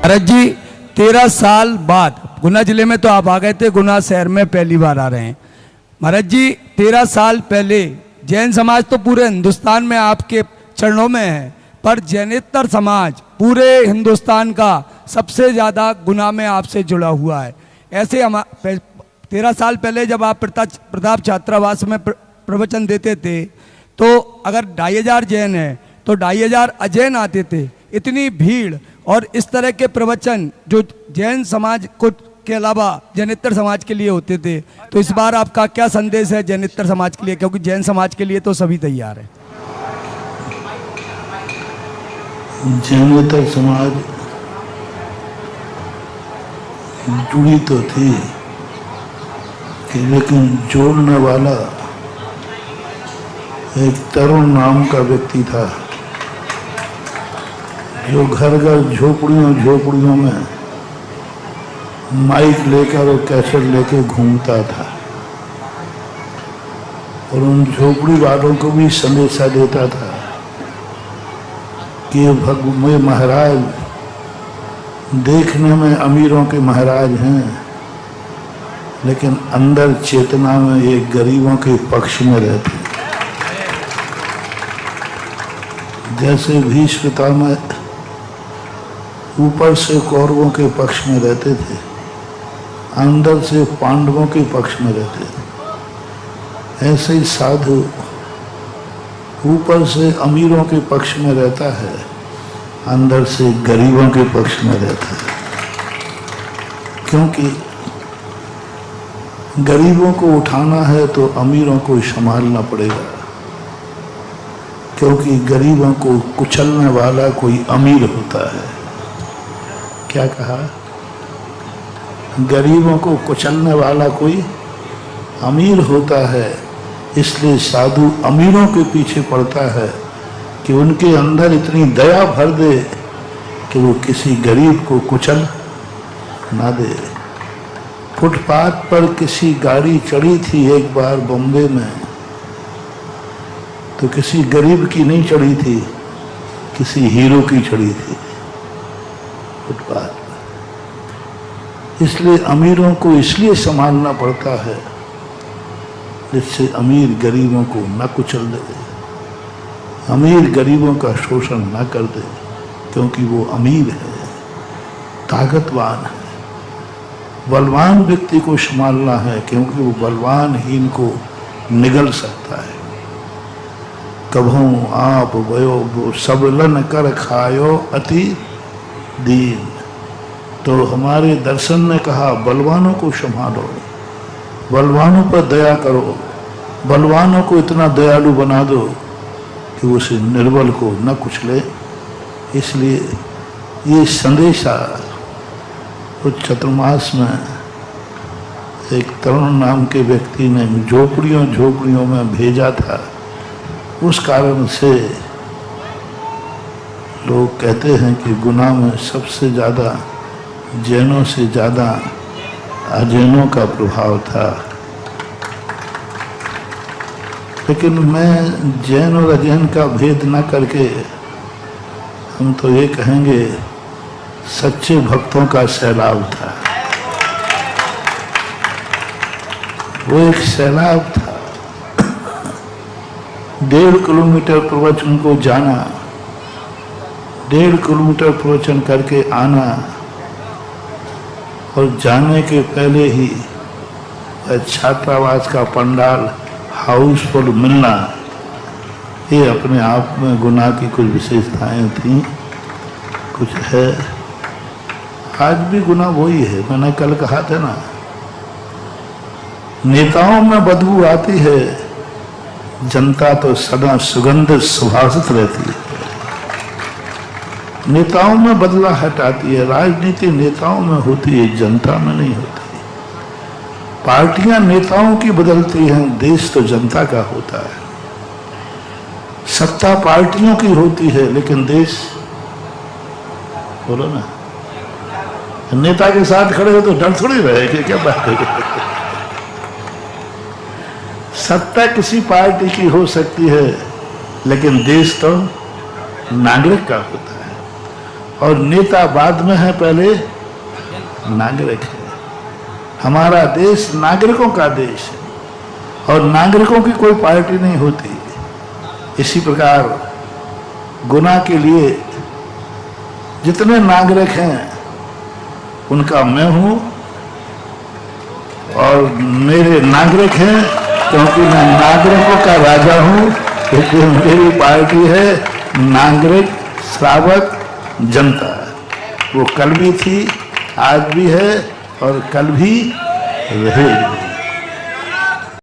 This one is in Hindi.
भरत जी 13 साल बाद गुना जिले में तो आप आ गए थे, गुना शहर में पहली बार आ रहे हैं। भरत जी 13 साल पहले जैन समाज तो पूरे हिंदुस्तान में आपके चरणों में है, पर जैनेतर समाज पूरे हिंदुस्तान का सबसे ज़्यादा गुना में आपसे जुड़ा हुआ है। ऐसे हम 13 साल पहले जब आप प्रताप छात्रावास में प्रवचन देते थे तो अगर 2500 जैन है तो 2500 अजैन आते थे। इतनी भीड़ और इस तरह के प्रवचन जो जैन समाज को के अलावा जैनेतर समाज के लिए होते थे, तो इस बार आपका क्या संदेश है जैनेतर समाज के लिए, क्योंकि जैन समाज के लिए तो सभी तैयार है। जैनेतर समाज जुड़ी तो थी कि लेकिन जोड़ने वाला एक तरुण नाम का व्यक्ति था जो घर घर झोपड़ियों में माइक लेकर और कैसेट लेकर घूमता था और उन झोपड़ी वालों को भी संदेशा देता था कि ये महाराज देखने में अमीरों के महाराज हैं, लेकिन अंदर चेतना में ये गरीबों के पक्ष में रहते हैं। जैसे भीष्म पितामह ऊपर से कौरवों के पक्ष में रहते थे, अंदर से पांडवों के पक्ष में रहते थे, ऐसे ही साधु ऊपर से अमीरों के पक्ष में रहता है, अंदर से गरीबों के पक्ष में रहता है। क्योंकि गरीबों को उठाना है तो अमीरों को संभालना पड़ेगा, क्योंकि गरीबों को कुचलने वाला कोई अमीर होता है। क्या कहा? गरीबों को कुचलने वाला कोई अमीर होता है। इसलिए साधु अमीरों के पीछे पड़ता है कि उनके अंदर इतनी दया भर दे कि वो किसी गरीब को कुचल ना दे। फुटपाथ पर किसी गाड़ी चढ़ी थी एक बार बॉम्बे में, तो किसी गरीब की नहीं चढ़ी थी, किसी हीरो की चढ़ी थी फुटपाथ पर। इसलिए अमीरों को इसलिए संभालना पड़ता है जिससे अमीर गरीबों को न कुचल दे, अमीर गरीबों का शोषण न कर दे, क्योंकि वो अमीर है, ताकतवान है। बलवान व्यक्ति को संभालना है क्योंकि वो बलवानहीन को निगल सकता है। कभों आप वयो सबलन कर खायो अति दीन। तो हमारे दर्शन ने कहा बलवानों को संभालो, बलवानों पर दया करो, बलवानों को इतना दयालु बना दो कि उस निर्बल को न कुचले। इसलिए ये संदेशा उस चतुर्मास में एक तरुण नाम के व्यक्ति ने झोपड़ियों में भेजा था। उस कारण से लोग कहते हैं कि गुना में सबसे ज़्यादा जैनों से ज़्यादा अजैनों का प्रभाव था। लेकिन मैं जैन और अजैन का भेद न करके हम तो ये कहेंगे सच्चे भक्तों का सैलाब था। वो एक सैलाब था। 1.5 किलोमीटर प्रवचन को जाना, 1.5 किलोमीटर प्रवचन करके आना और जाने के पहले ही छात्रावास का पंडाल हाउसफुल मिलना, ये अपने आप में गुना की कुछ विशेषताएं थी, कुछ है। आज भी गुना वही है। मैंने कल कहा था ना, नेताओं में बदबू आती है, जनता तो सदा सुगंध सुभाषित रहती है। नेताओं में बदलाहट आती है। राजनीति नेताओं में होती है, जनता में नहीं होती। पार्टियां नेताओं की बदलती हैं, देश तो जनता का होता है। सत्ता पार्टियों की होती है, लेकिन देश, बोलो ना, नेता के साथ खड़े हो तो डर थोड़ी रहे कि क्या बात है। सत्ता किसी पार्टी की हो सकती है, लेकिन देश तो नागरिक का होता है। और नेता बाद में है, पहले नागरिक है। हमारा देश नागरिकों का देश है और नागरिकों की कोई पार्टी नहीं होती। इसी प्रकार गुना के लिए जितने नागरिक हैं उनका मैं हूं और मेरे नागरिक हैं, क्योंकि मैं नागरिकों का राजा हूं। क्योंकि मेरी पार्टी है नागरिक श्रावक जनता। वो कल भी थी, आज भी है और कल भी रहेगी।